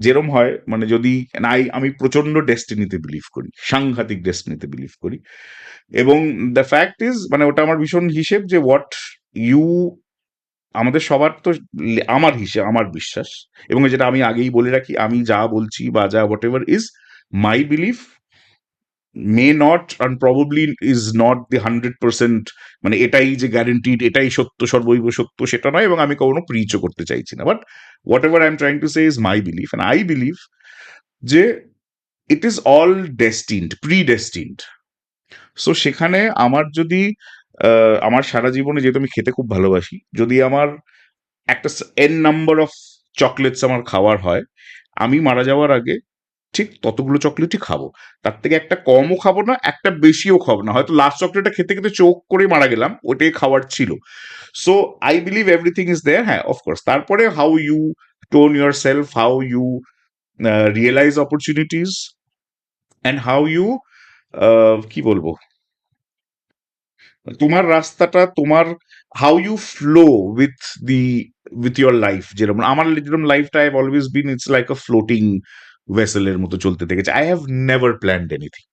যেরম হয় মানে যদি আমি প্রচন্ড ডেস্টিনিতে বিলিভ করি, সাংঘাতিক ডেস্টিনিতে বিলিভ করি। এবং দ্য ফ্যাক্ট ইজ মানে ওটা আমার ভীষণ হিসেব যে হোয়াট ইউ আমাদের সবার তো আমার হিসেব, আমার বিশ্বাস, এবং যেটা আমি আগেই বলে রাখি, আমি যা বলছি বা যা what ever is my belief may not and probably is not the 100%, মানে এটাই যে গ্যারেন্টিড, এটাই সত্য সর্বৈব সত্য সেটা নয়, এবং আমি কখনো প্রিচও করতে চাইছি না। But whatever I am trying to say is my belief, and I believe যে it is all destined, predestined. So সেখানে আমার যদি আমার সারা জীবনে, যেহেতু আমি খেতে খুব ভালোবাসি, যদি আমার একটা এন নাম্বার অফ চকলেটস আমার খাওয়ার হয়, আমি মারা যাওয়ার আগে ঠিক ততগুলো চকলেটই খাবো। তার থেকে একটা কমও খাবো না, একটা বেশিও খাবো না। হয়তো লাস্ট চকলেটটা খেতে খেতে চোখ করে মারা গেলাম, ওটাই খাওয়ার ছিল। So I believe everything is there. হ্যাঁ, অফকোর্স তারপরে how you tone yourself, how you realise opportunities, and how you কি বলবো, তোমার রাস্তাটা তোমার, how you flow with the with your life. যেরকম আমার যেরকম লাইফটা I have always been, it's like a floating ভেসেলের মতো চলতে থেকেছে। I have never planned anything.